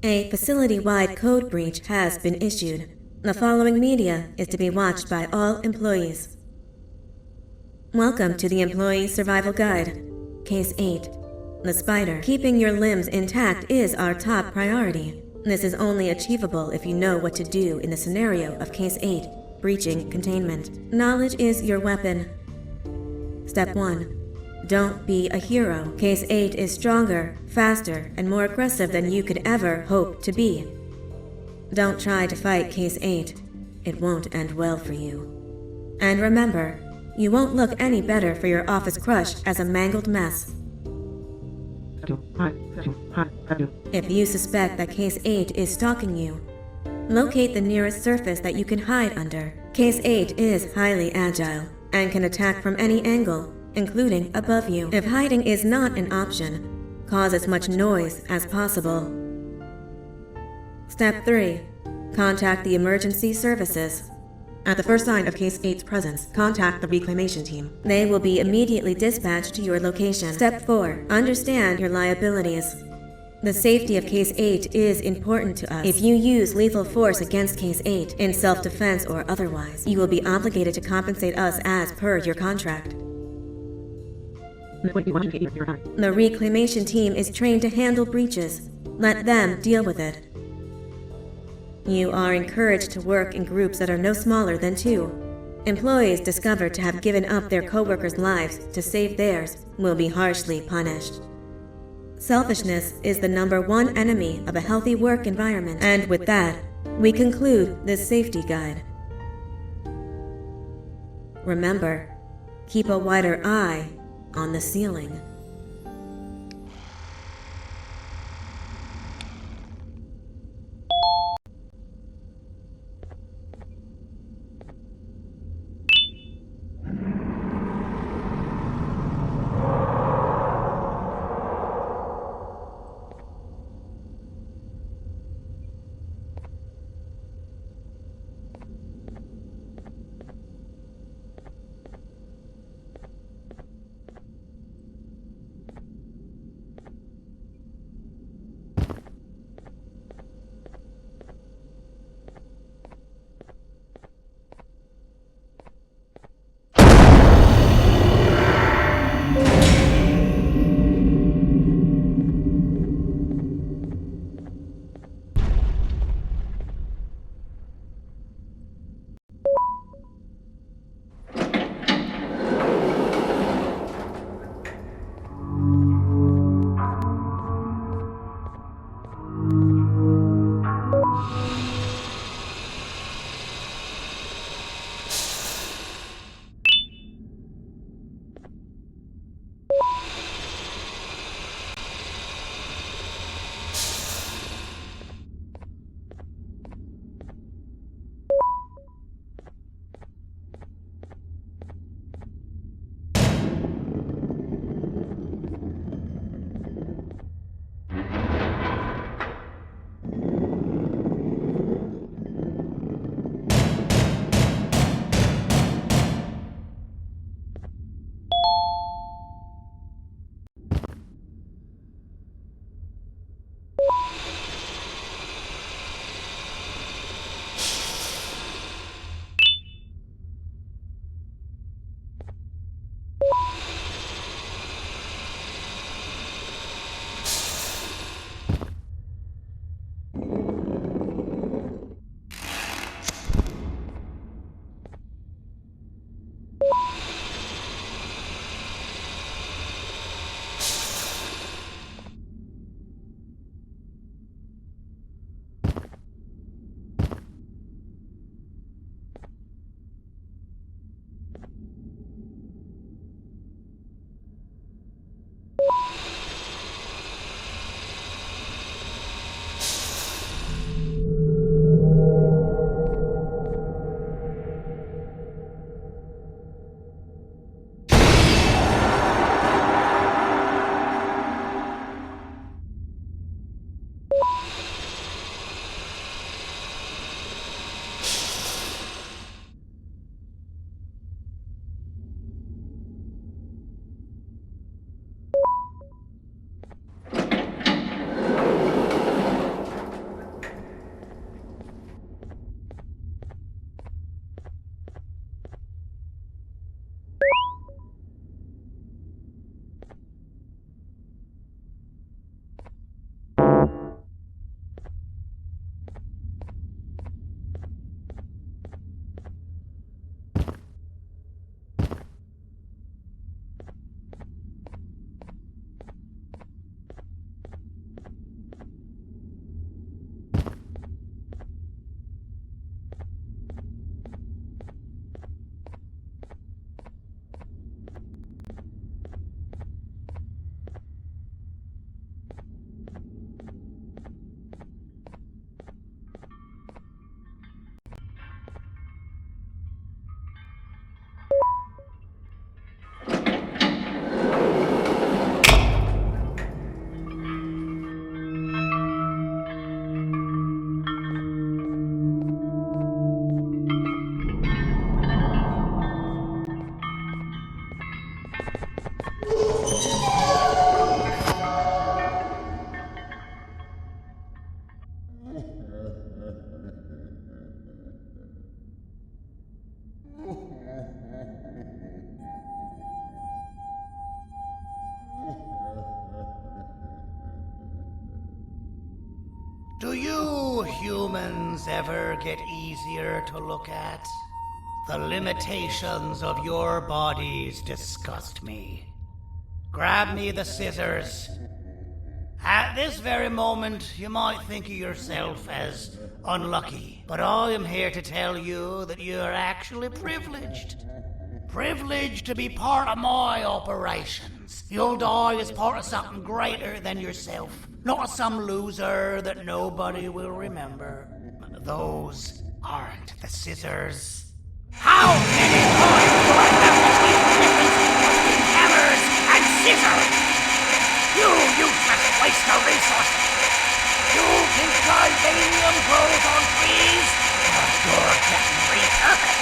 A facility-wide code breach has been issued. The following media is to be watched by all employees. Welcome to the Employee Survival Guide. Case 8. The spider. Keeping your limbs intact is our top priority. This is only achievable if you know what to do in the scenario of Case 8, breaching containment. Knowledge is your weapon. Step 1. Don't be a hero. Case 8 is stronger, faster, and more aggressive than you could ever hope to be. Don't try to fight Case 8. It won't end well for you. And remember, you won't look any better for your office crush as a mangled mess. If you suspect that Case 8 is stalking you, locate the nearest surface that you can hide under. Case 8 is highly agile and can attack from any angle, including above you. If hiding is not an option, cause as much noise as possible. Step 3. Contact the emergency services. At the first sign of Case 8's presence, contact the reclamation team. They will be immediately dispatched to your location. Step 4. Understand your liabilities. The safety of Case 8 is important to us. If you use lethal force against Case 8, in self-defense or otherwise, you will be obligated to compensate us as per your contract. The reclamation team is trained to handle breaches. Let them deal with it. You are encouraged to work in groups that are no smaller than 2. Employees discovered to have given up their co-workers' lives to save theirs will be harshly punished. Selfishness is the #1 enemy of a healthy work environment. And with that, we conclude this safety guide. Remember, keep a wider eye on the ceiling. you humans ever get easier to look at? The limitations of your bodies disgust me. Grab me the scissors. At this very moment, you might think of yourself as unlucky, but I am here to tell you that you are actually privileged. Privileged to be part of my operations. You'll die as part of something greater than yourself, not as some loser that nobody will remember. Those aren't the scissors. How many times do I have to tell you the difference between hammers and scissors? You useless waste of resources! You think titanium grows on trees? But you're getting repurposed!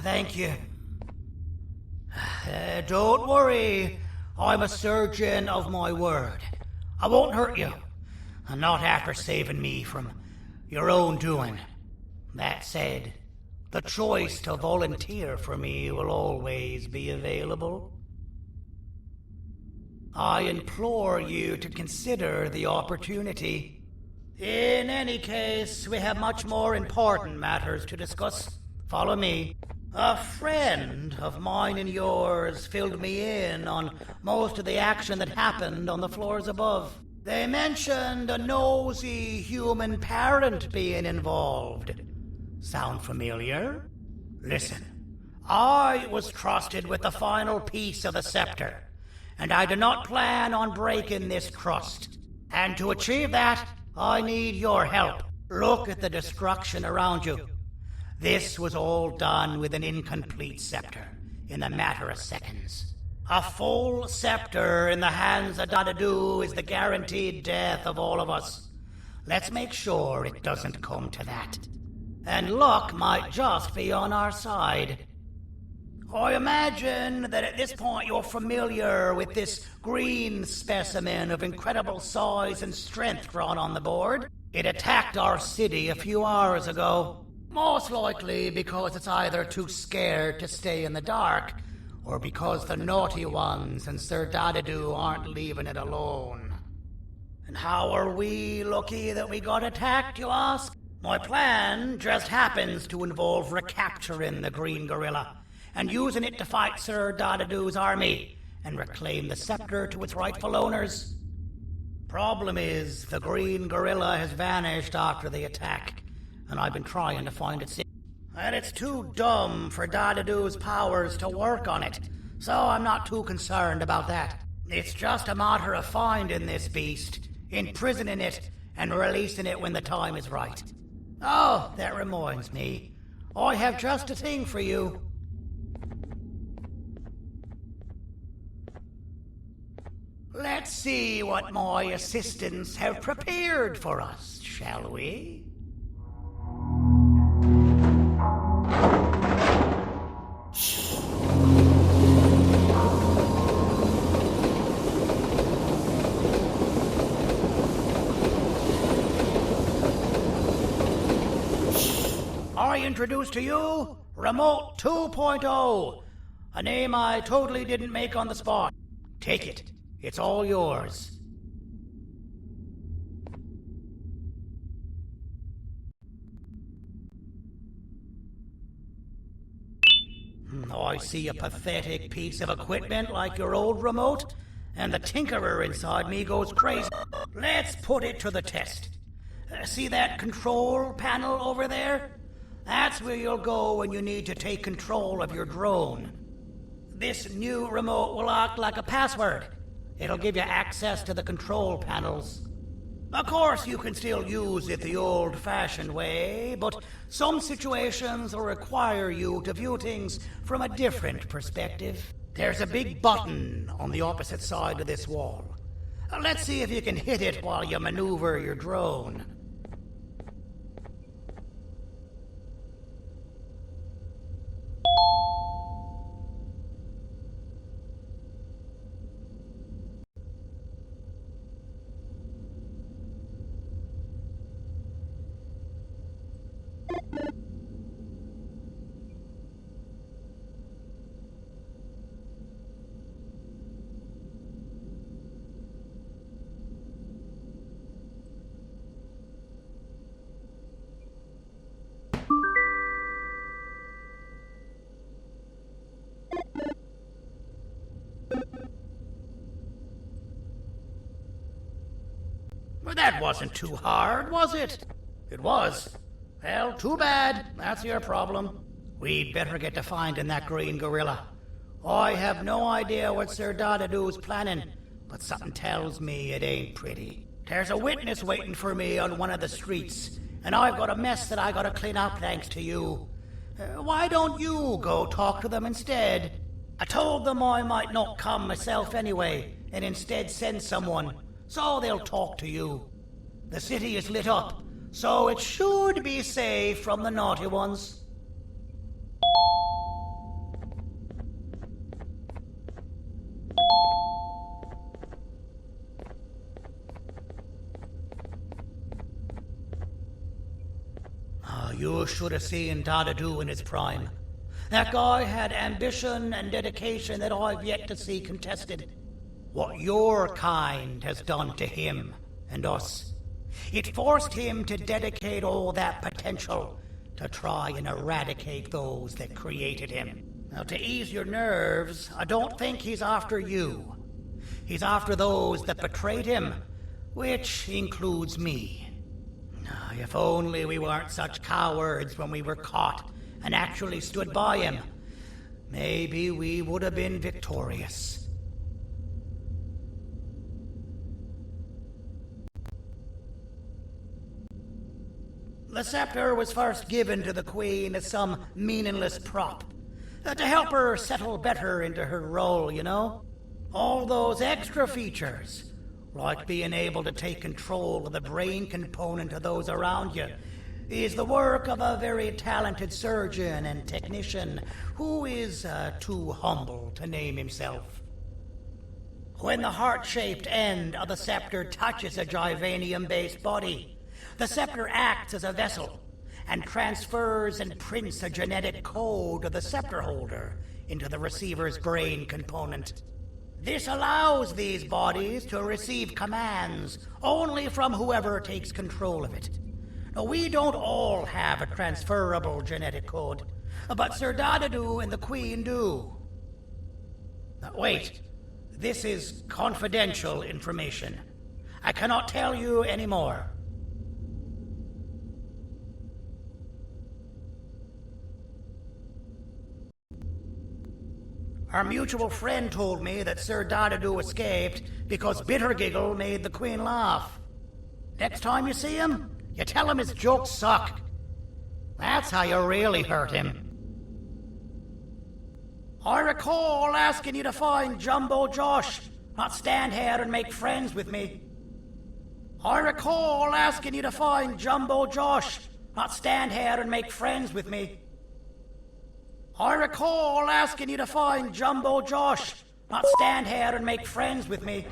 Thank you. Don't worry. I'm a surgeon of my word. I won't hurt you. Not after saving me from your own doing. That said, the choice to volunteer for me will always be available. I implore you to consider the opportunity. In any case, we have much more important matters to discuss. Follow me. A friend of mine and yours filled me in on most of the action that happened on the floors above. They mentioned a nosy human parent being involved. Sound familiar? Listen, I was trusted with the final piece of the scepter, and I do not plan on breaking this trust. And to achieve that, I need your help. Look at the destruction around you. This was all done with an incomplete scepter, in a matter of seconds. A full scepter in the hands of Dadadu is the guaranteed death of all of us. Let's make sure it doesn't come to that. And luck might just be on our side. I imagine that at this point you're familiar with this green specimen of incredible size and strength drawn on the board. It attacked our city a few hours ago. Most likely because it's either too scared to stay in the dark, or because the naughty ones and Sir Dadadu aren't leaving it alone? And how are we lucky that we got attacked, you ask? My plan just happens to involve recapturing the green gorilla and using it to fight Sir Dadadu's army and reclaim the scepter to its rightful owners. Problem is, the green gorilla has vanished after the attack, and I've been trying to find it since. And it's too dumb for Dadadu's powers to work on it, so I'm not too concerned about that. It's just a matter of finding this beast, imprisoning it, and releasing it when the time is right. Oh, that reminds me. I have just a thing for you. Let's see what my assistants have prepared for us, shall we? I introduce to you Remote 2.0, a name I totally didn't make on the spot. Take it. It's all yours. I see a pathetic piece of equipment like your old remote, and the tinkerer inside me goes crazy. Let's put it to the test. See that control panel over there? That's where you'll go when you need to take control of your drone. This new remote will act like a password. It'll give you access to the control panels. Of course, you can still use it the old-fashioned way, but some situations will require you to view things from a different perspective. There's a big button on the opposite side of this wall. Let's see if you can hit it while you maneuver your drone. Well, that wasn't too hard, was it? It was. Well, too bad. That's your problem. We'd better get to finding that green gorilla. I have no idea what Sir Dadadu's planning, but something tells me it ain't pretty. There's a witness waiting for me on one of the streets, and I've got a mess that I gotta clean up thanks to you. Why don't you go talk to them instead? I told them I might not come myself anyway, and instead send someone, so they'll talk to you. The city is lit up, so it should be safe from the naughty ones. You should have seen Dadadu in his prime. That guy had ambition and dedication that I've yet to see contested. What your kind has done to him and us. It forced him to dedicate all that potential to try and eradicate those that created him. Now, to ease your nerves, I don't think he's after you. He's after those that betrayed him, which includes me. If only we weren't such cowards when we were caught and actually stood by him, maybe we would have been victorious. The scepter was first given to the Queen as some meaningless prop, to help her settle better into her role, you know? All those extra features, like being able to take control of the brain component of those around you, is the work of a very talented surgeon and technician who is too humble to name himself. When the heart-shaped end of the scepter touches a Givanium-based body, the scepter acts as a vessel, and transfers and prints a genetic code of the scepter holder into the receiver's brain component. This allows these bodies to receive commands only from whoever takes control of it. Now, we don't all have a transferable genetic code, but Sir Dadadu and the Queen do. Now, wait, this is confidential information. I cannot tell you any more. Our mutual friend told me that Sir Dadadu escaped because Bittergiggle made the Queen laugh. Next time you see him, you tell him his jokes suck. That's how you really hurt him. I recall asking you to find Jumbo Josh, not stand here and make friends with me. I recall asking you to find Jumbo Josh, not stand here and make friends with me. I recall asking you to find Jumbo Josh, not stand here and make friends with me.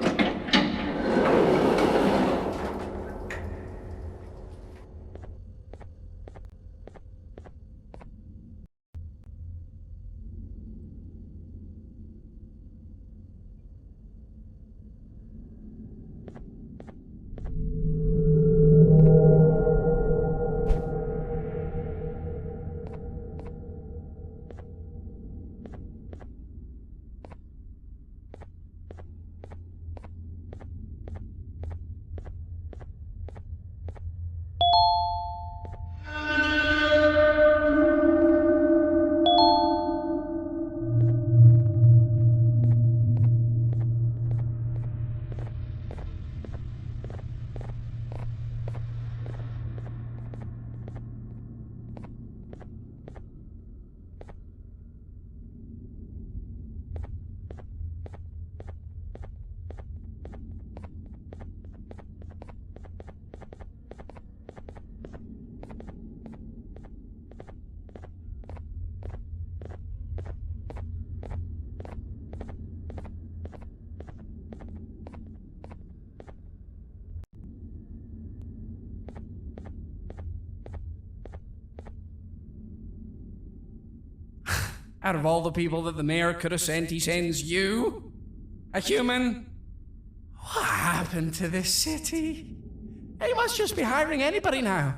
Out of all the people that the mayor could have sent, he sends you? A human? What happened to this city? He must just be hiring anybody now.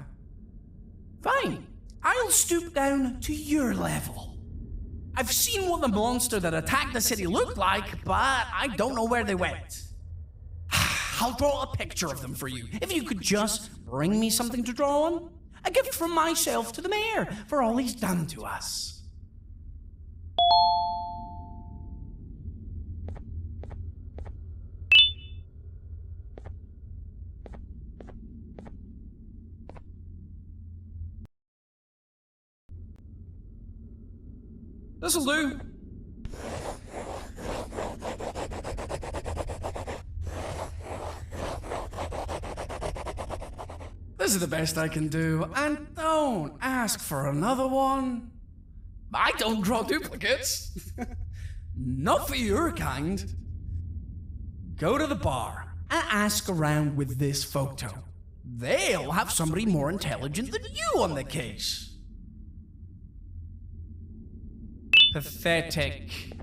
Fine, I'll stoop down to your level. I've seen what the monster that attacked the city looked like, but I don't know where they went. I'll draw a picture of them for you, if you could just bring me something to draw on. A gift from myself to the mayor for all he's done to us. This'll do. This is the best I can do, and don't ask for another one. I don't draw duplicates. Not for your kind. Go to the bar and ask around with this photo. They'll have somebody more intelligent than you on the case. Pathetic.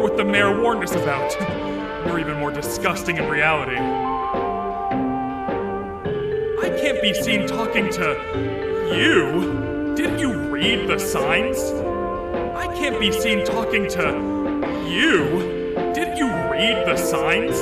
what the mayor warned us about. You're even more disgusting in reality. I can't be seen talking to you. Didn't you read the signs? I can't be seen talking to you. Didn't you read the signs?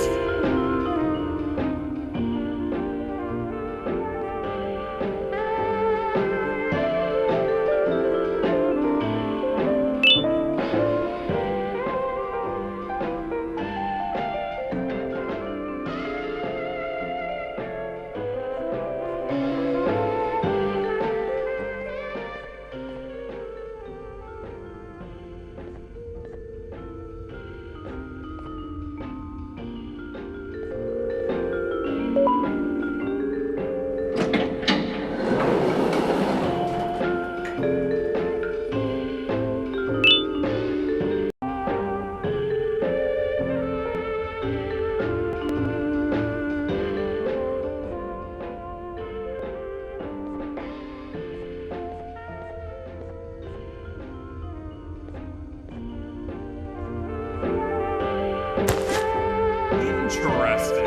Interesting.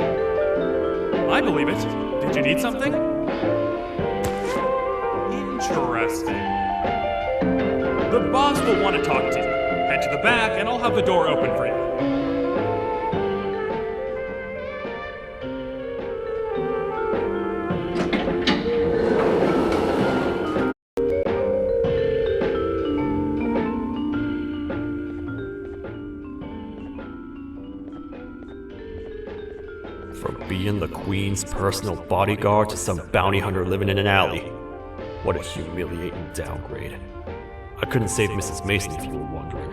I believe it. Did you need something? Interesting. The boss will want to talk to you. Head to the back and I'll have the door open for you. From being the Queen's personal bodyguard to some bounty hunter living in an alley. What a humiliating downgrade. I couldn't save Mrs. Mason if you were wondering.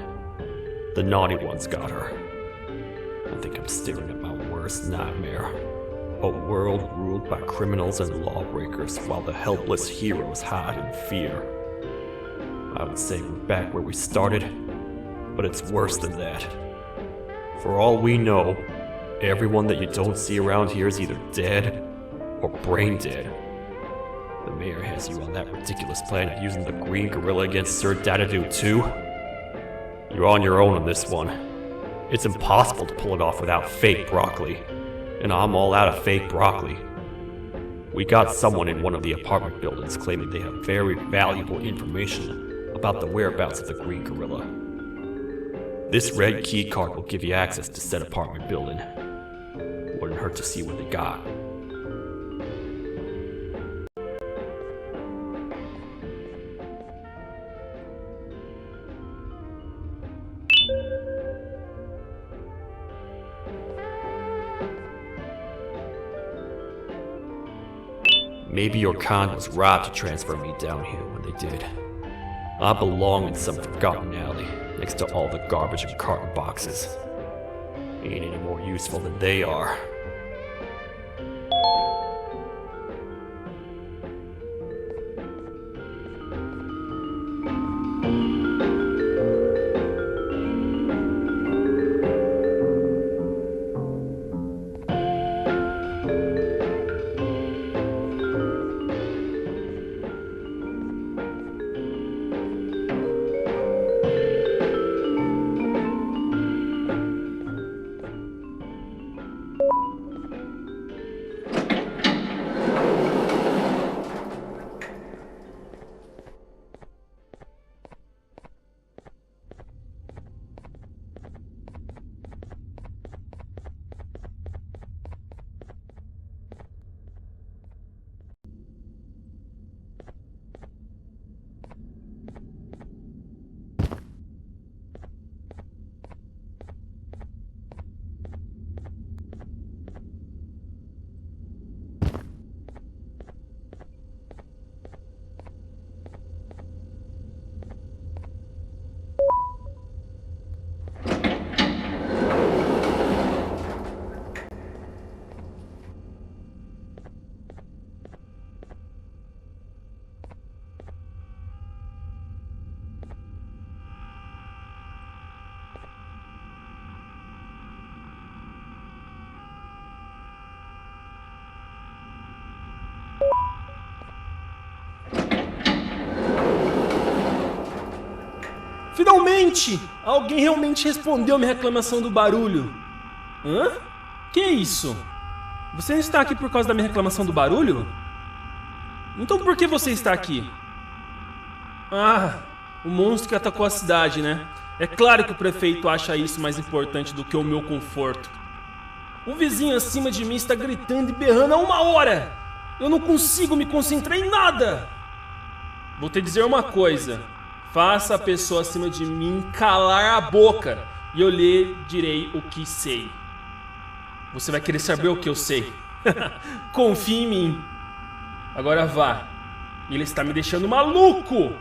The naughty ones got her. I think I'm staring at my worst nightmare. A world ruled by criminals and lawbreakers while the helpless heroes hide in fear. I would say we're back where we started, but it's worse than that. For all we know, everyone that you don't see around here is either dead or brain dead. The mayor has you on that ridiculous plan of using the green gorilla against Sir Dadadoo too. You're on your own on this one. It's impossible to pull it off without fake broccoli, and I'm all out of fake broccoli. We got someone in one of the apartment buildings claiming they have very valuable information about the whereabouts of the green gorilla. This red key card will give you access to said apartment building. Wouldn't hurt to see what they got. Maybe your kind was right to transfer me down here when they did. I belong in some forgotten alley next to all the garbage and carton boxes. Ain't any more useful than they are. Gente! Alguém realmente respondeu minha reclamação do barulho. Hã? Que isso? Você está aqui por causa da minha reclamação do barulho? Então por que você está aqui? Ah, o monstro que atacou a cidade, né? É claro que o prefeito acha isso mais importante do que o meu conforto. O vizinho acima de mim está gritando e berrando há 1 hora. Eu não consigo me concentrar em nada. Vou te dizer uma coisa. Faça a pessoa acima de mim calar a boca e eu lhe direi o que sei. Você vai querer saber o que eu sei. Confie em mim. Agora vá. Ele está me deixando maluco.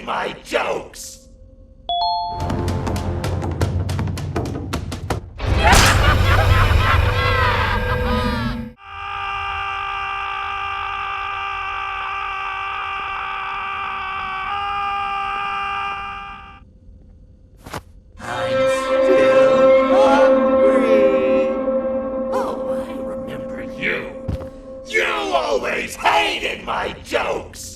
My jokes! Always hated my jokes!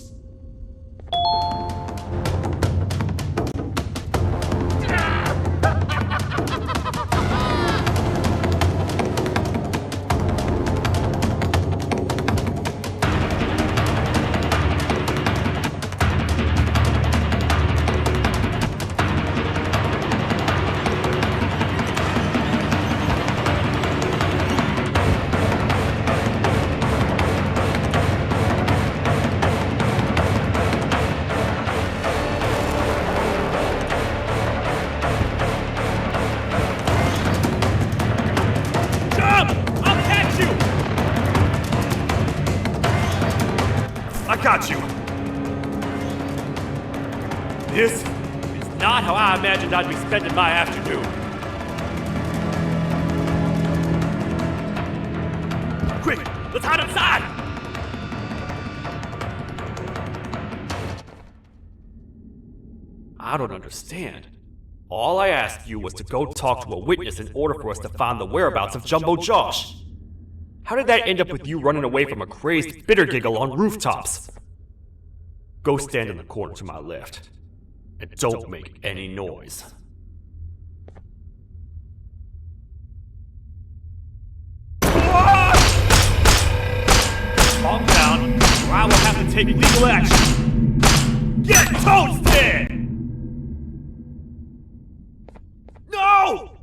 Got you! This is not how I imagined I'd be spending my afternoon. Quick, let's hide inside! I don't understand. All I asked you was to go talk to a witness in order for us to find the whereabouts of Jumbo Josh. How did that end up with you running away from a crazed bitter giggle on rooftops? Go stand in the corner to my left, and don't make any noise. Calm down, or I will have to take legal action. Get toasted! No!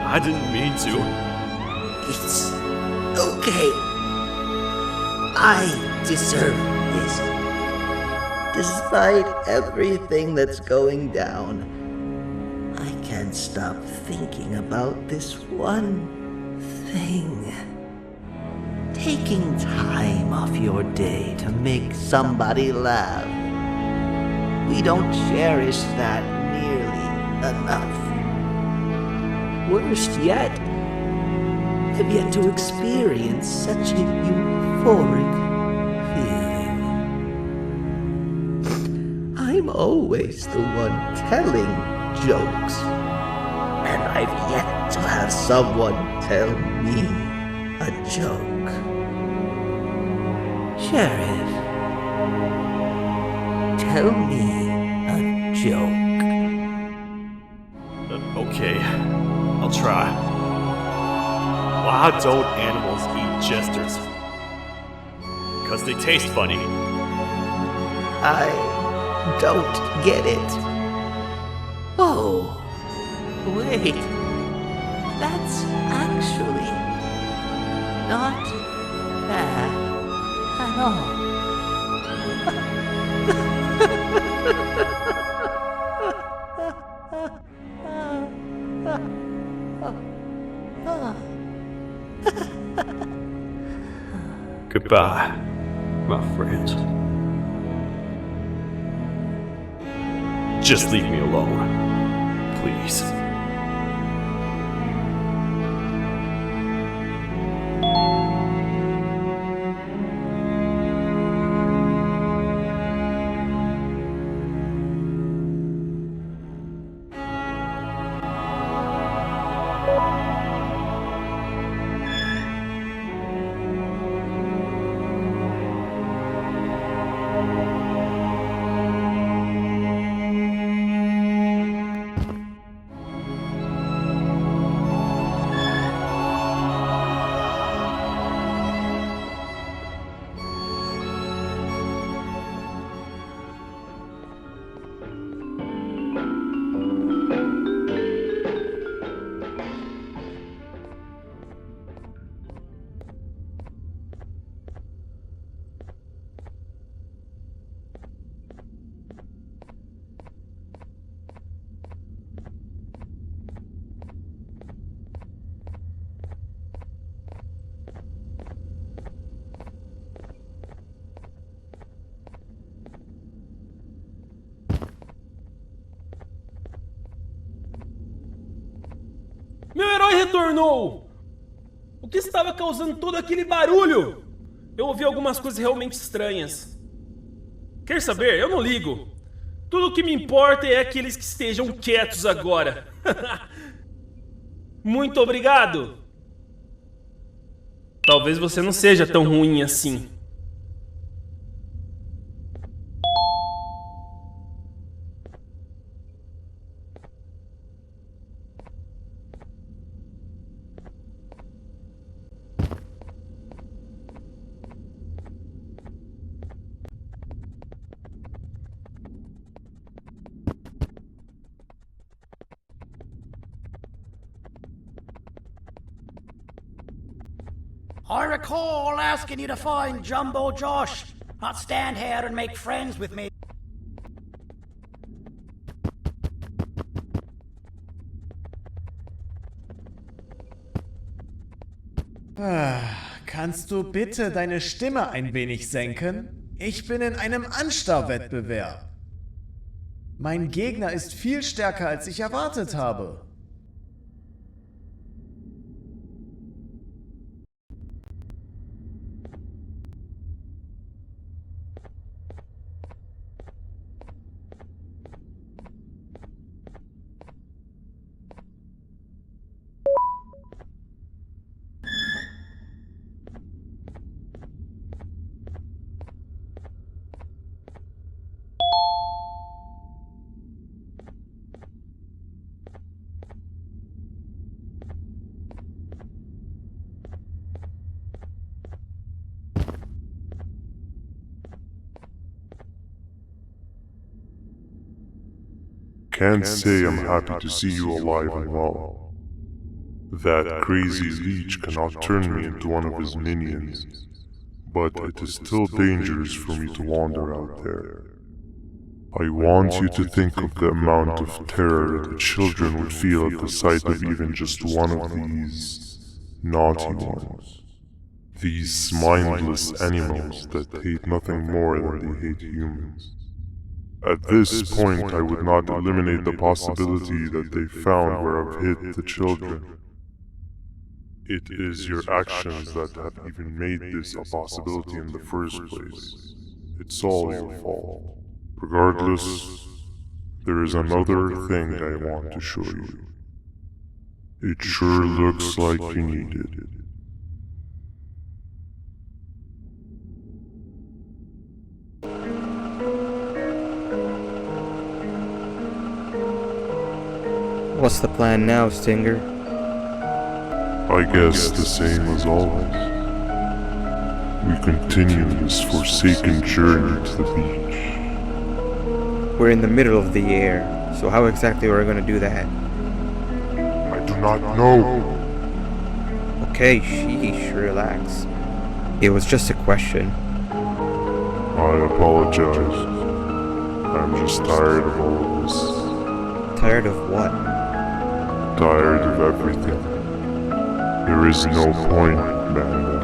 I didn't mean to. It's okay. I deserve this. Despite everything that's going down, I can't stop thinking about this one thing. Taking time off your day to make somebody laugh. We don't cherish that nearly enough. Worst yet, I've yet to experience such a euphoric feeling. I'm always the one telling jokes, and I've yet to have someone tell me a joke. Sheriff, tell me a joke. Okay, I'll try. Why don't animals eat jesters? Because they taste funny. I don't get it. Oh, wait. That's actually Not bad at all. Goodbye, my friend. Just leave me alone, please. Meu herói retornou! O que estava causando todo aquele barulho? Eu ouvi algumas coisas realmente estranhas. Quer saber? Eu não ligo. Tudo o que me importa é aqueles que estejam quietos agora. Muito obrigado! Talvez você não seja tão ruim assim. I recall asking you to find Jumbo Josh, not stand here and make friends with me. Kannst du bitte deine Stimme ein wenig senken? Ich bin in einem Anstarrwettbewerb. Mein Gegner ist viel stärker, als ich erwartet habe. Can't say I'm happy to see you alive and well. That crazy leech cannot turn me into one of his minions, but it is still dangerous for me to wander out there. I want you to think of the amount of terror that the children would feel at the sight of even just one of these naughty ones. These mindless animals that hate nothing more than they hate humans. At this point, I would not eliminate the possibility that they found where I've hid the children. It is your actions that have even made this a possibility in the first place. It's all your fault. Regardless, there is another thing I want to show you. It sure looks like you need it. What's the plan now, Stinger? I guess the same as always. We continue this forsaken journey to the beach. We're in the middle of the air, so how exactly are we going to do that? I do not know. Okay, sheesh, relax. It was just a question. I apologize. I'm just tired of all of this. Tired of what? Tired of everything. There is no point, Banban.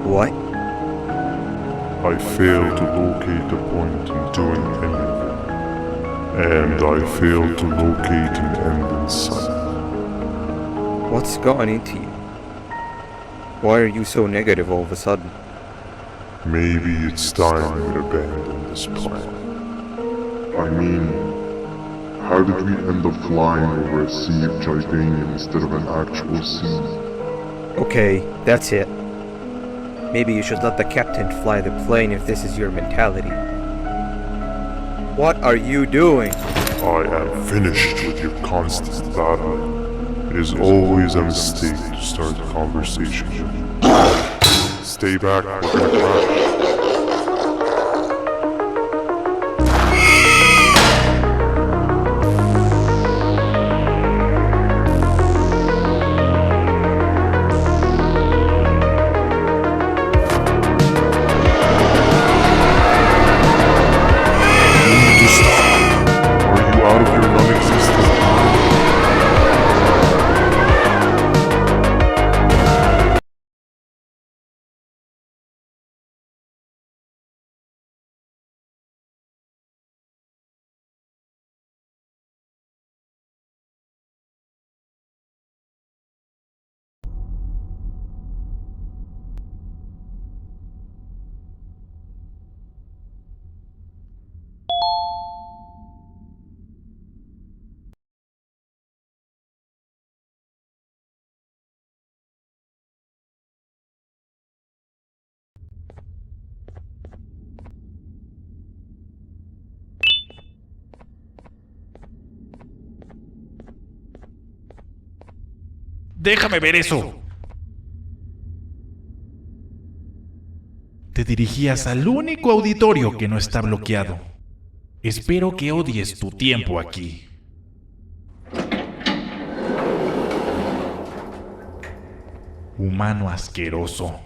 What? I failed to locate the point in doing anything. And I failed to locate an end in sight. What's gotten into you? Why are you so negative all of a sudden? Maybe it's time we abandon this plan. I mean, how did we end up flying over a sea of Jivanium instead of an actual sea? Okay, that's it. Maybe you should let the captain fly the plane if this is your mentality. What are you doing? I am finished with your constant battling. It is always a mistake to start a conversation. Stay back, we're gonna crash. Déjame ver eso. Te dirigías al único auditorio que no está bloqueado. Espero que odies tu tiempo aquí. Humano asqueroso.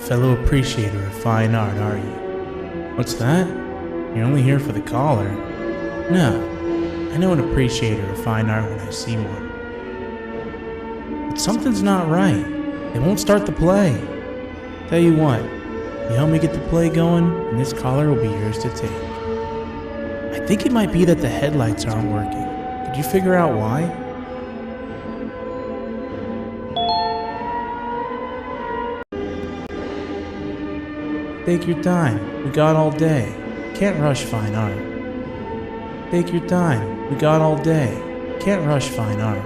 Fellow appreciator of fine art, are you? What's that? You're only here for the collar. No, I know an appreciator of fine art when I see one. But something's not right. They won't start the play. Tell you what, you help me get the play going, and this collar will be yours to take. I think it might be that the headlights aren't working. Could you figure out why? Take your time, we got all day. Can't rush fine art. Take your time, we got all day. Can't rush fine art.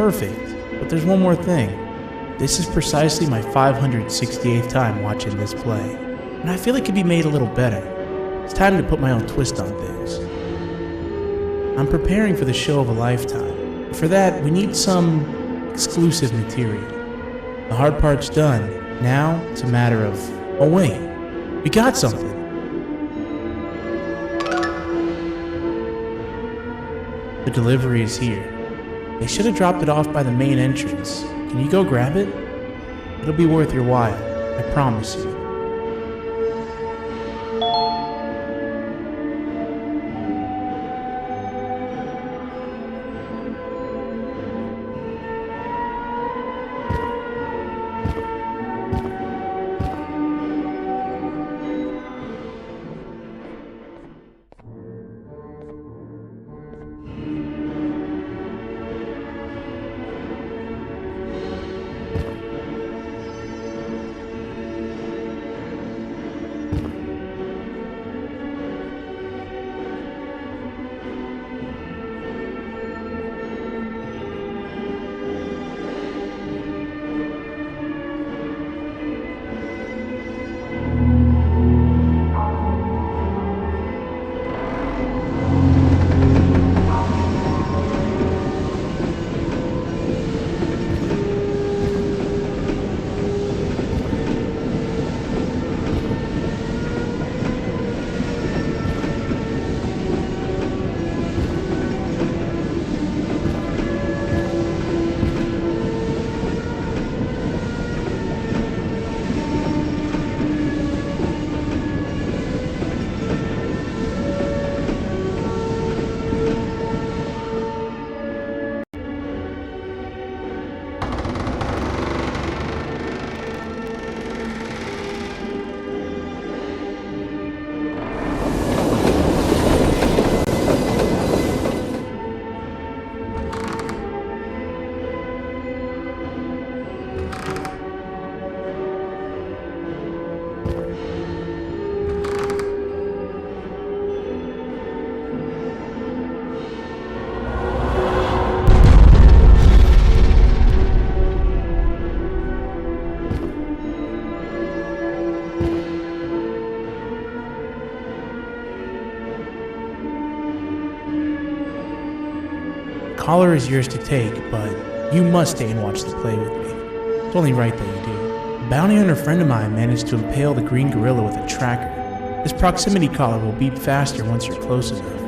perfect, but there's one more thing. This is precisely my 568th time watching this play, and I feel it could be made a little better. It's time to put my own twist on things. I'm preparing for the show of a lifetime. For that, we need some exclusive material. The hard part's done. Now, it's a matter of, oh wait, we got something. The delivery is here. They should have dropped it off by the main entrance. Can you go grab it? It'll be worth your while, I promise you. Collar is yours to take, but you must stay and watch the play with me. It's only right that you do. A bounty hunter friend of mine managed to impale the green gorilla with a tracker. This proximity collar will beep faster once you're close enough.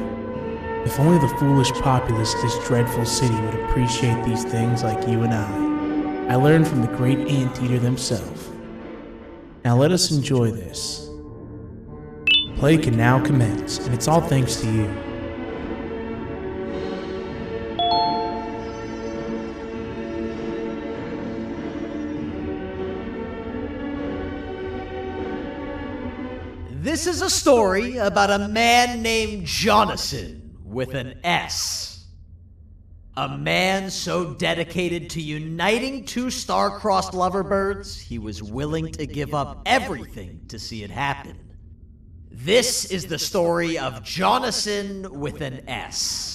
If only the foolish populace of this dreadful city would appreciate these things like you and I learned from the great anteater themselves. Now let us enjoy this. Play can now commence, and it's all thanks to you. This is a story about a man named Jonathan with an S. A man so dedicated to uniting two star-crossed loverbirds, he was willing to give up everything to see it happen. This is the story of Jonathan with an S.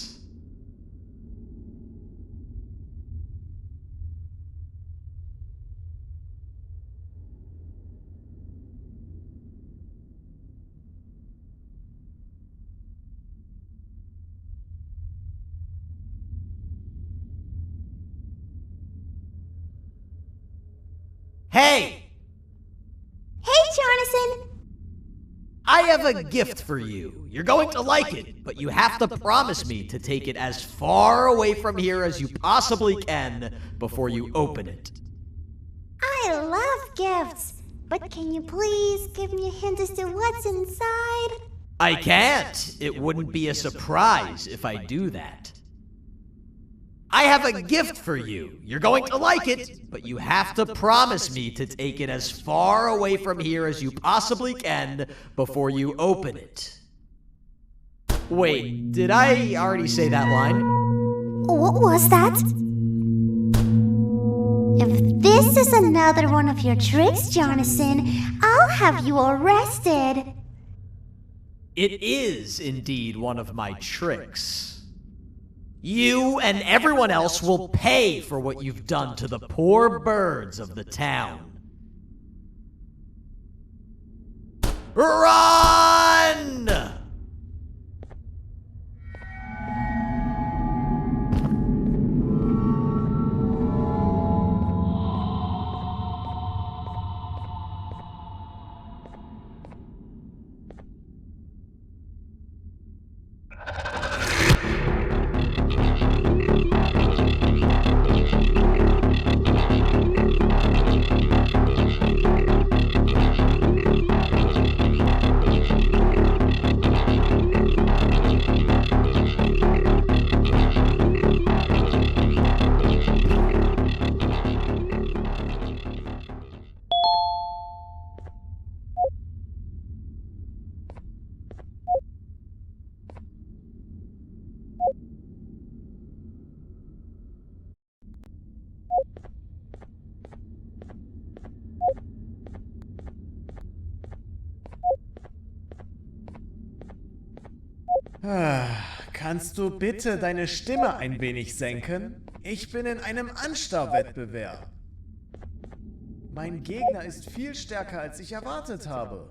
Hey! Hey, Jonathan! I have a gift for you. You're going to like it, but you have to promise me to take it as far away from here as you possibly can before you open it. I love gifts, but can you please give me a hint as to what's inside? I can't. It wouldn't be a surprise if I do that. I have a gift for you. You're going to like it, but you have to promise me to take it as far away from here as you possibly can before you open it. Wait, did I already say that line? What was that? If this is another one of your tricks, Jonathan, I'll have you arrested. It is indeed one of my tricks. You and everyone else will pay for what you've done to the poor birds of the town. Run! Kannst du bitte deine Stimme ein wenig senken? Ich bin in einem Anstarrwettbewerb. Mein Gegner ist viel stärker, als ich erwartet habe.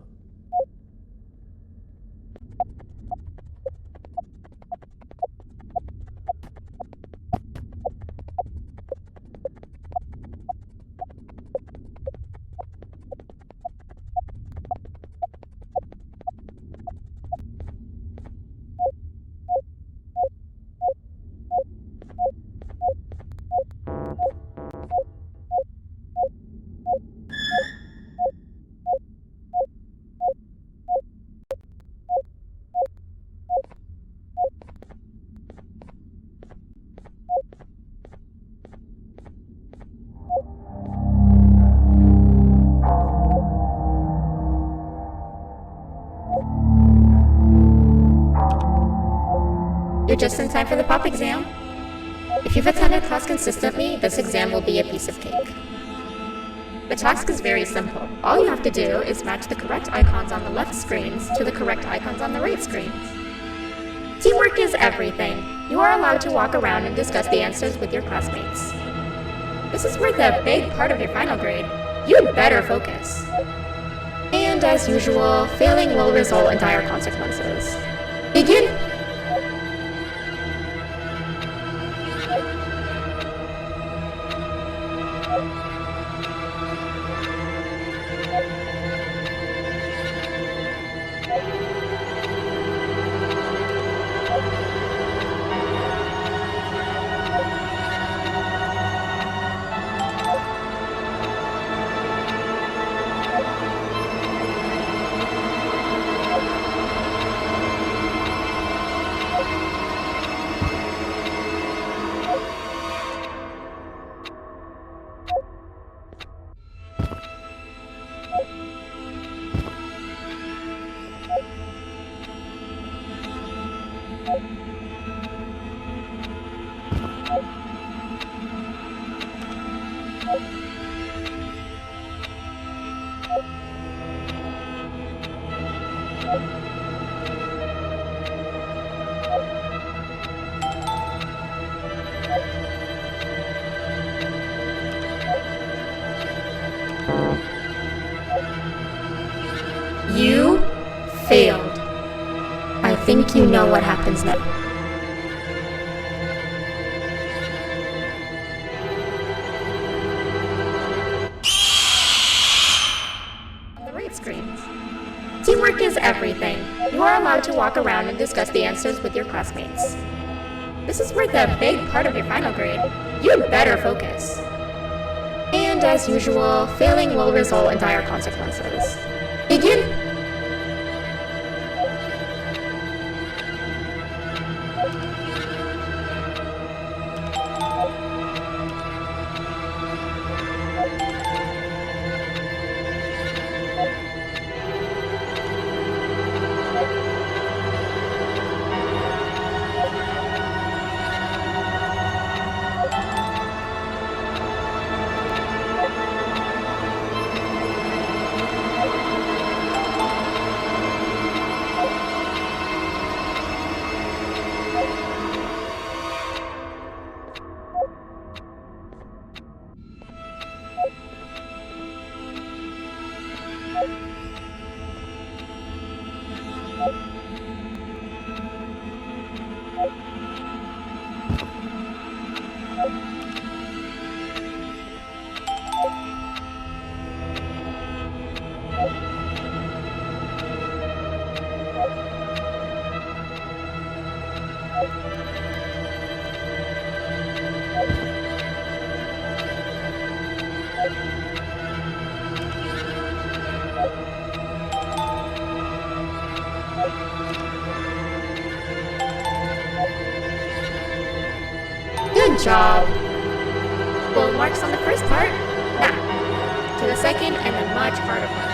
You're just in time for the pop exam. If you've attended class consistently, this exam will be a piece of cake. The task is very simple. All you have to do is match the correct icons on the left screens to the correct icons on the right screens. Teamwork is everything. You are allowed to walk around and discuss the answers with your classmates. This is worth a big part of your final grade. You'd better focus. And as usual, failing will result in dire consequences. Begin! You failed. I think you know what happens next. On the right screens. Teamwork is everything. You are allowed to walk around and discuss the answers with your classmates. This is worth a big part of your final grade. You'd better focus. And as usual, failing will result in dire consequences. Begin! Good job! Full marks on the first part. Now, to the second and the much harder part.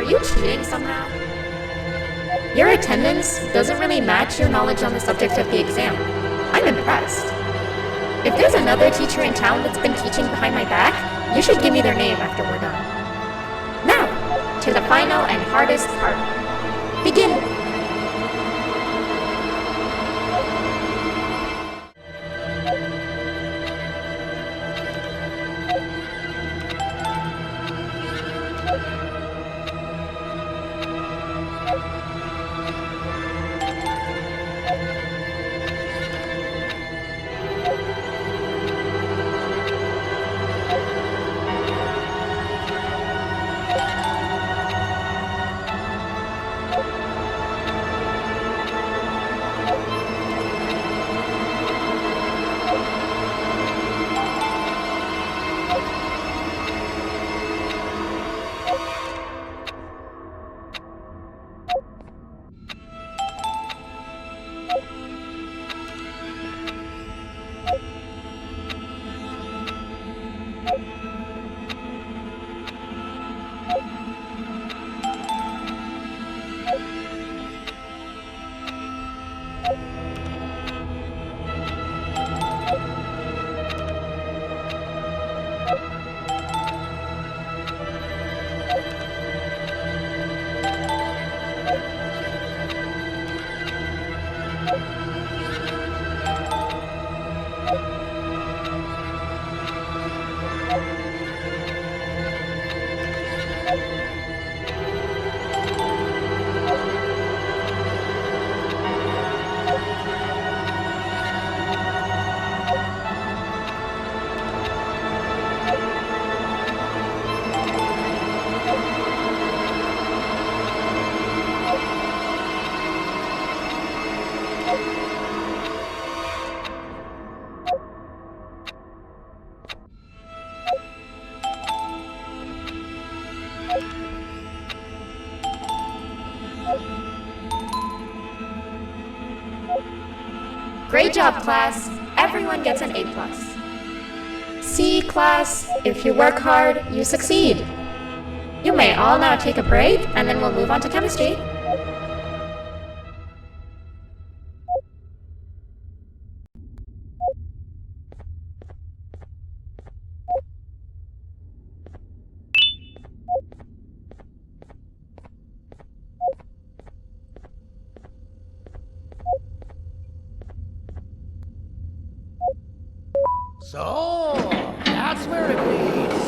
Are you cheating somehow? Your attendance doesn't really match your knowledge on the subject of the exam. I'm impressed. If there's another teacher in town that's been teaching behind my back, you should give me their name after we're done. Now, to the final and hardest part. Begin! Great job, class. Everyone gets an A+. See, class, if you work hard, you succeed. You may all now take a break, and then we'll move on to chemistry. So, that's where it leads.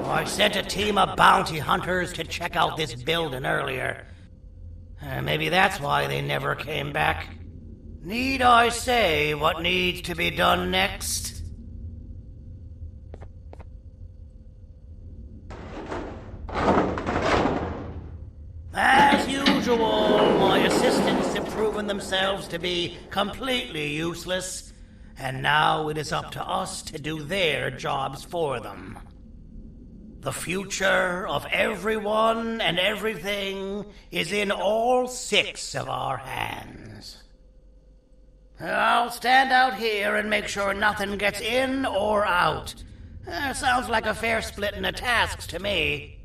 I sent a team of bounty hunters to check out this building earlier. Maybe that's why they never came back. Need I say what needs to be done next? As usual, my assistants have proven themselves to be completely useless, and now it is up to us to do their jobs for them. The future of everyone and everything is in all 6 of our hands. I'll stand out here and make sure nothing gets in or out. Sounds like a fair splitting of tasks to me.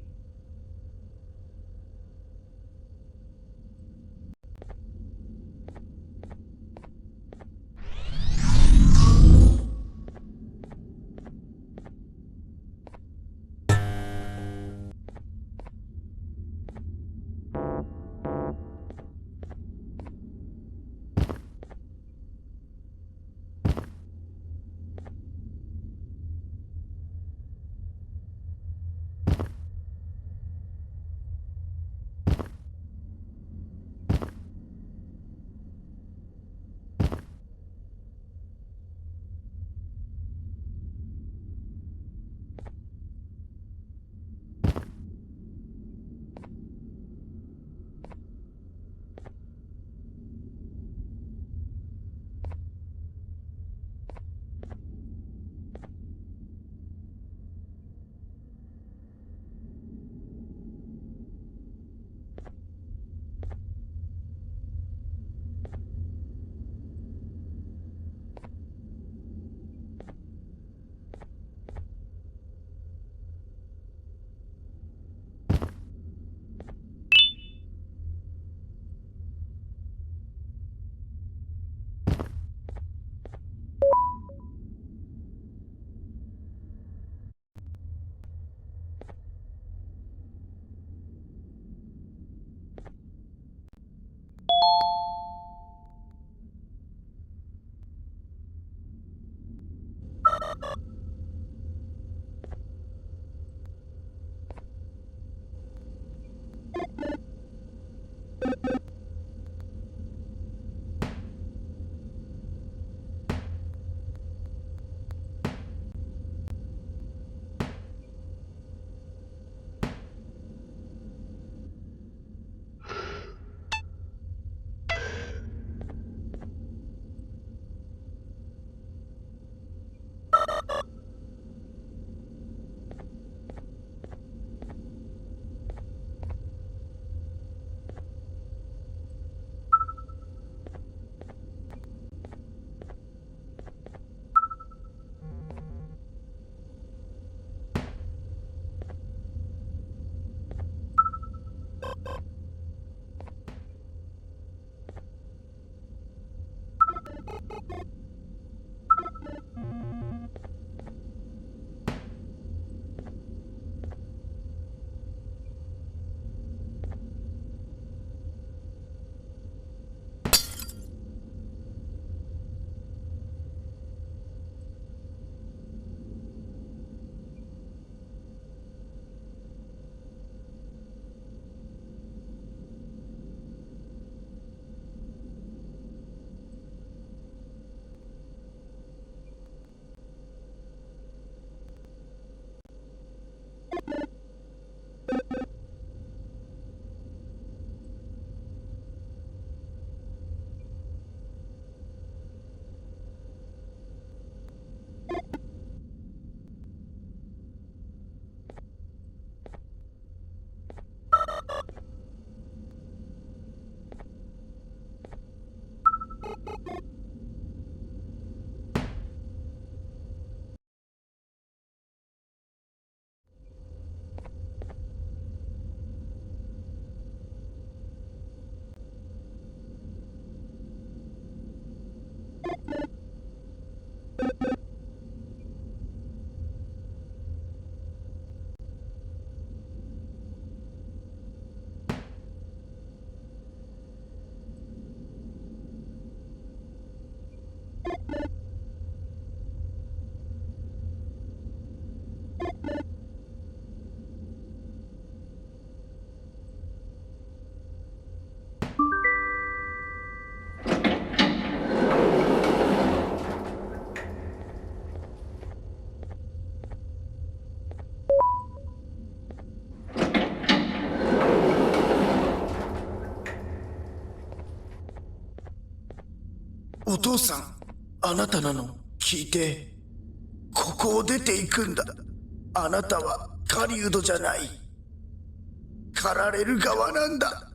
父さん、あなたなの聞いて。ここを出ていくんだ。あなたは狩人じゃない。狩られる側なんだ。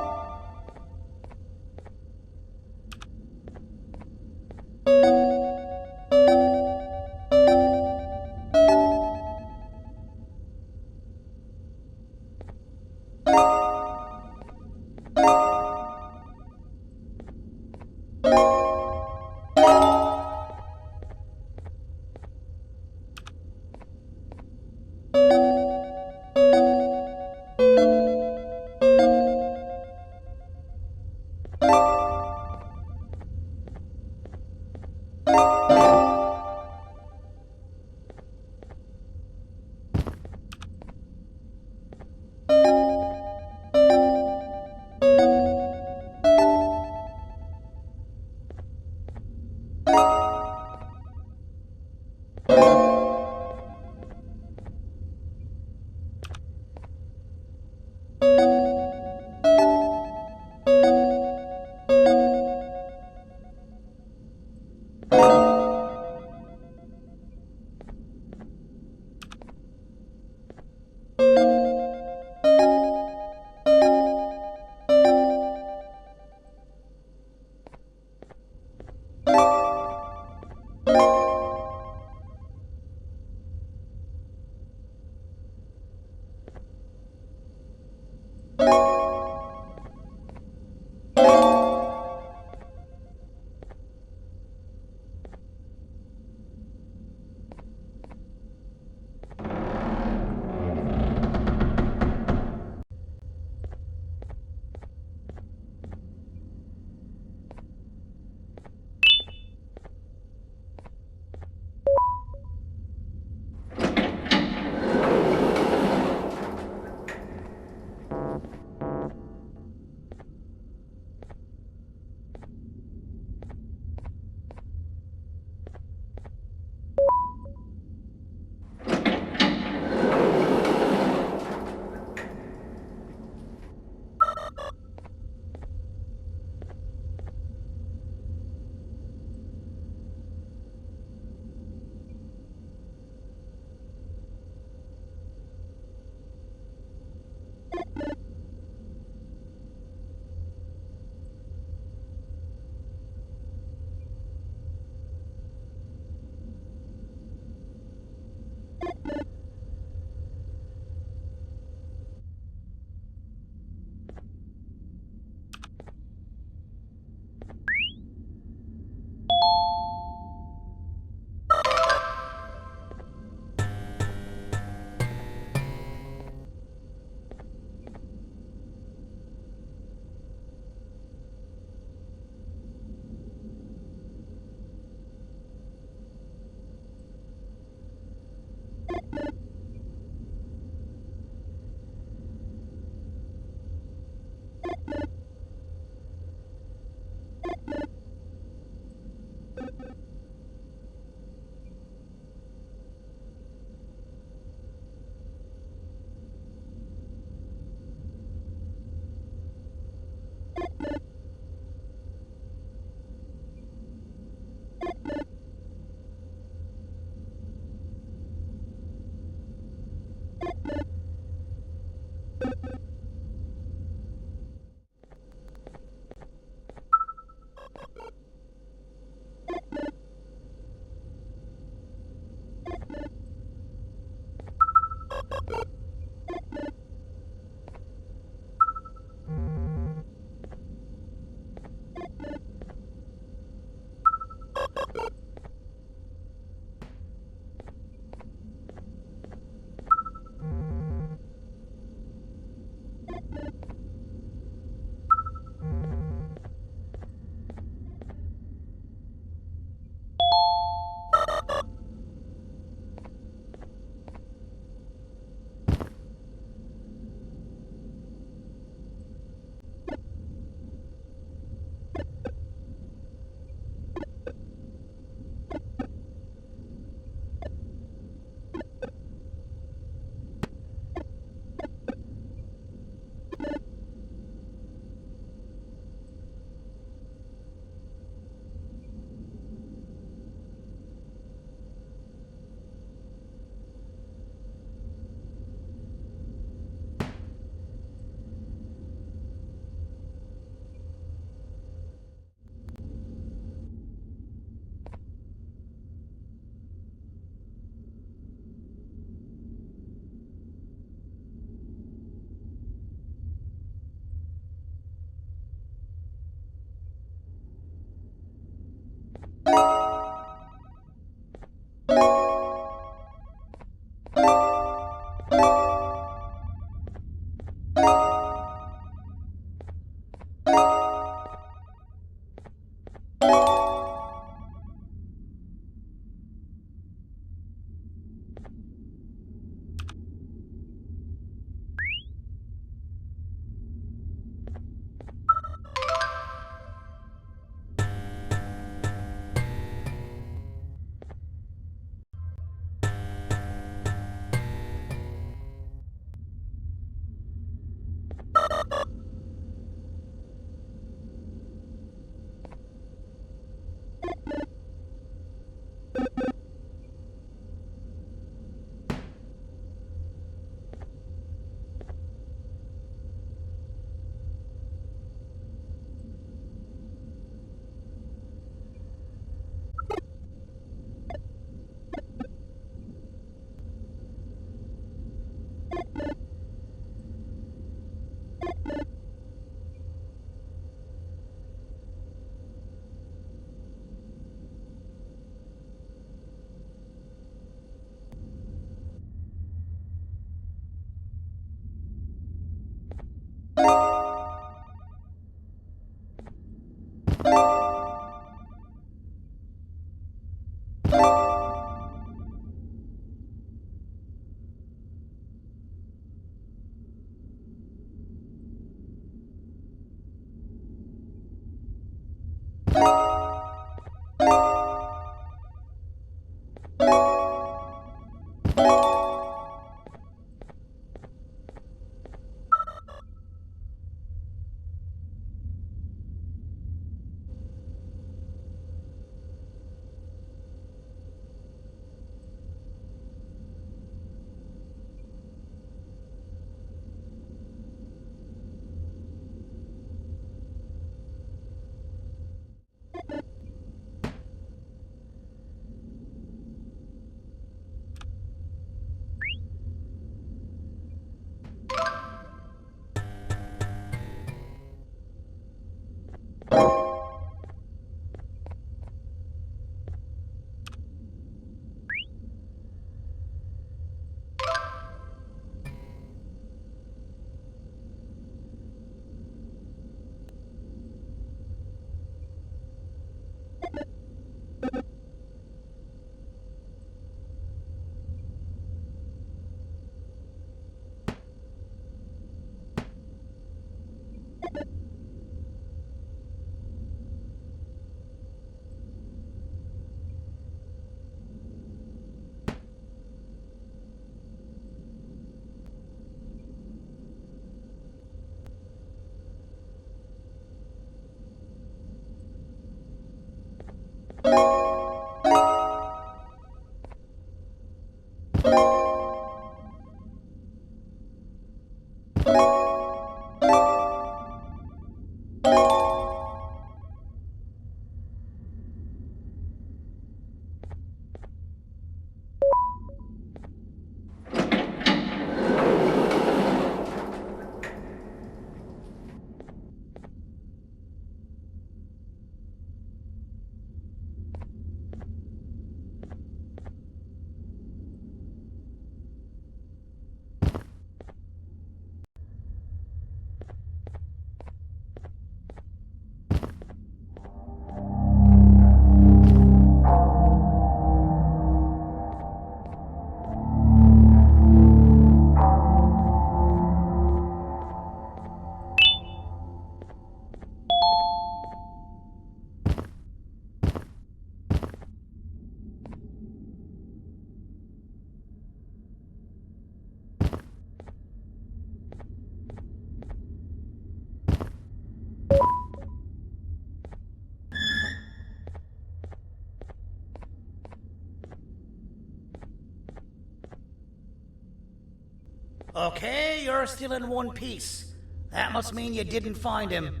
Okay, you're still in one piece. That must mean you didn't find him.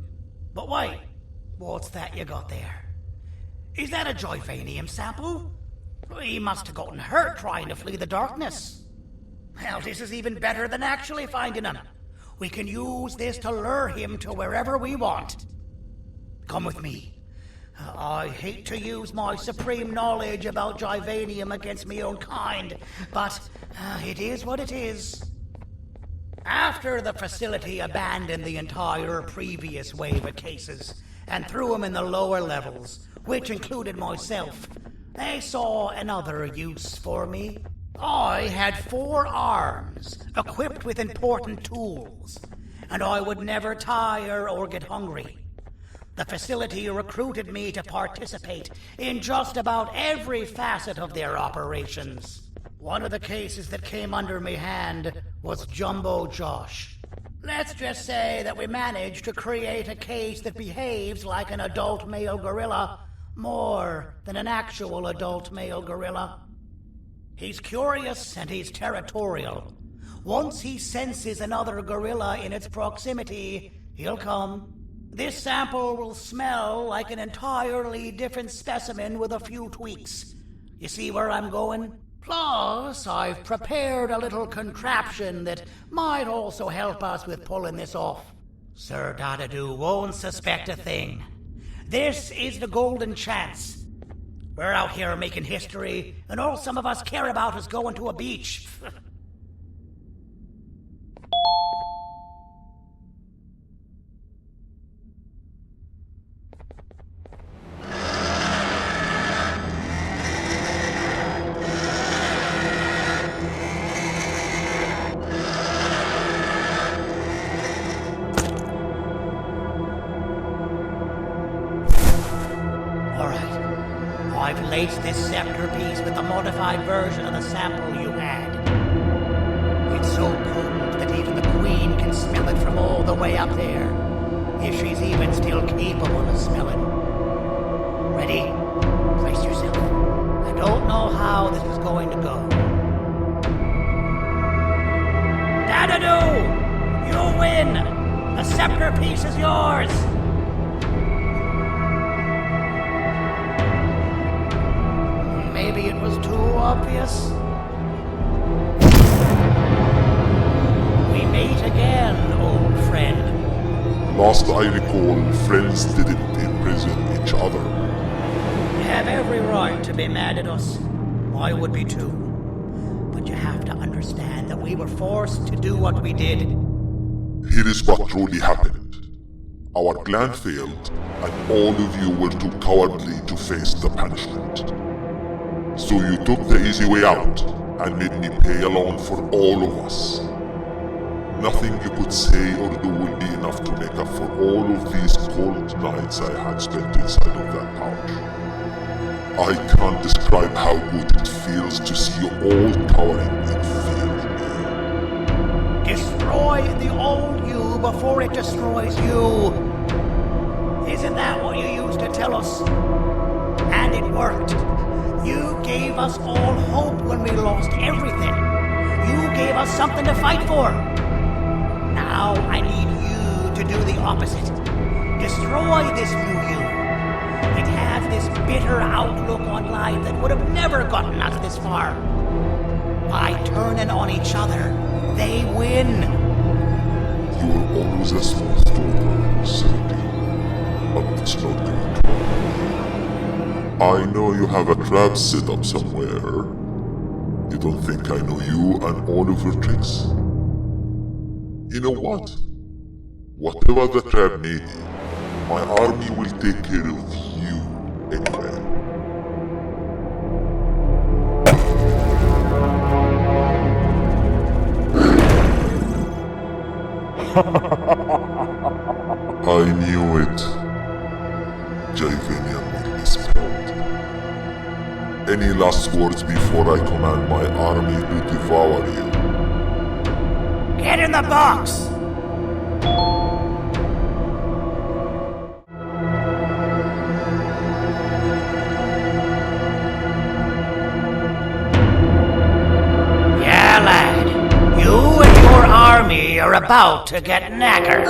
But wait, what's that you got there? Is that a Joyvanium sample? He must have gotten hurt trying to flee the darkness. Well, this is even better than actually finding him. We can use this to lure him to wherever we want. Come with me. I hate to use my supreme knowledge about Givanium against me own kind, but it is what it is. After the facility abandoned the entire previous wave of cases and threw them in the lower levels, which included myself, they saw another use for me. I had 4 arms, equipped with important tools, and I would never tire or get hungry. The facility recruited me to participate in just about every facet of their operations. One of the cases that came under me hand was Jumbo Josh. Let's just say that we managed to create a case that behaves like an adult male gorilla more than an actual adult male gorilla. He's curious and he's territorial. Once he senses another gorilla in its proximity, he'll come. This sample will smell like an entirely different specimen with a few tweaks. You see where I'm going? Plus, I've prepared a little contraption that might also help us with pulling this off. Sir Dadadoo won't suspect a thing. This is the golden chance. We're out here making history, and all some of us care about is going to a beach. I've laced this scepter piece with the modified version of the sample you had. It's so potent that even the Queen can smell it from all the way up there, if she's even still capable of smelling. Ready? Brace yourself. I don't know how this is going to go. Dadadoo! You win! The scepter piece is yours! Maybe it was too obvious. We meet again, old friend. Last I recall, friends didn't imprison each other. You have every right to be mad at us. I would be too. But you have to understand that we were forced to do what we did. Here is what truly happened. Our clan failed, and all of you were too cowardly to face the punishment. So you took the easy way out, and made me pay alone for all of us. Nothing you could say or do will be enough to make up for all of these cold nights I had spent inside of that pouch. I can't describe how good it feels to see you all cowering in fear of me. Destroy the old you before it destroys you. Isn't that what you used to tell us? And it worked. You gave us all hope when we lost everything. You gave us something to fight for. Now I need you to do the opposite. Destroy this new you. It has this bitter outlook on life that would have never gotten us this far. By turning on each other, they win. You were always a small stormer, Cindy, but it's not going to work. I know you have a trap set up somewhere. You don't think I know you and all of your tricks? You know what? Whatever the trap may be, my army will take care of you anyway. I knew it. Givanium will be spelled. Any last words before I command my army to devour you? Get in the box! Yeah, lad. You and your army are about to get knackered.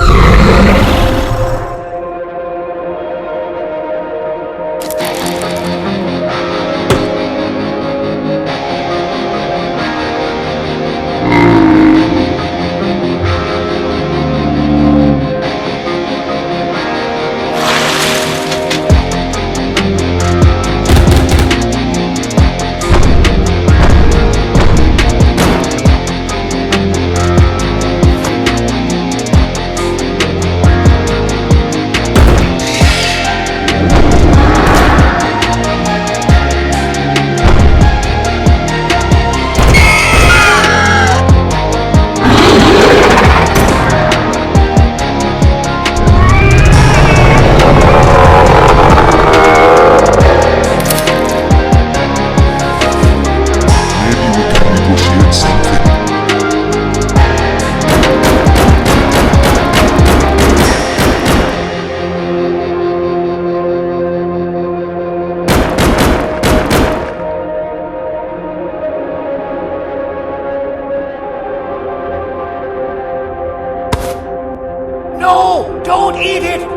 Don't eat it!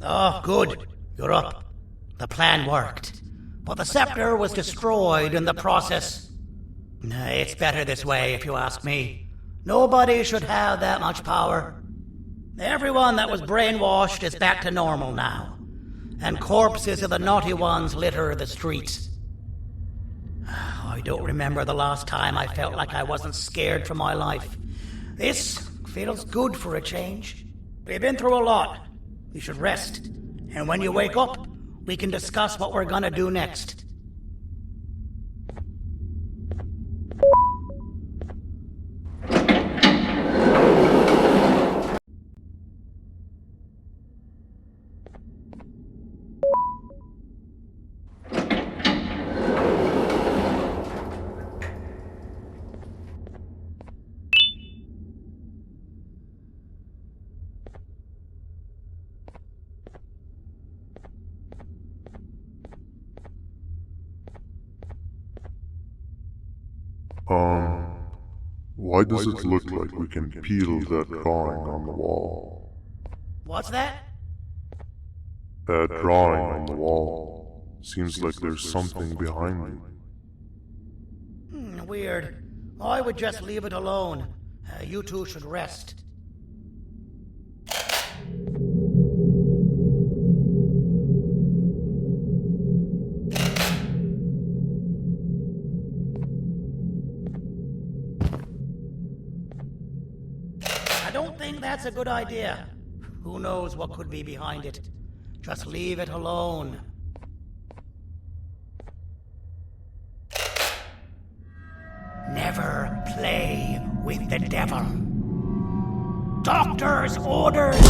Oh, good. You're up. The plan worked. But the scepter was destroyed in the process. It's better this way, if you ask me. Nobody should have that much power. Everyone that was brainwashed is back to normal now. And corpses of the naughty ones litter the streets. I don't remember the last time I felt like I wasn't scared for my life. This feels good for a change. We've been through a lot. You should rest. And when you wake up, we can discuss what we're gonna do next. Why does it look like we can peel that drawing on the wall? What's that? That drawing on the wall. Seems like there's something behind it. Weird. I would just leave it alone. You two should rest. I don't think that's a good idea. Who knows what could be behind it? Just leave it alone. Never play with the devil. Doctor's orders!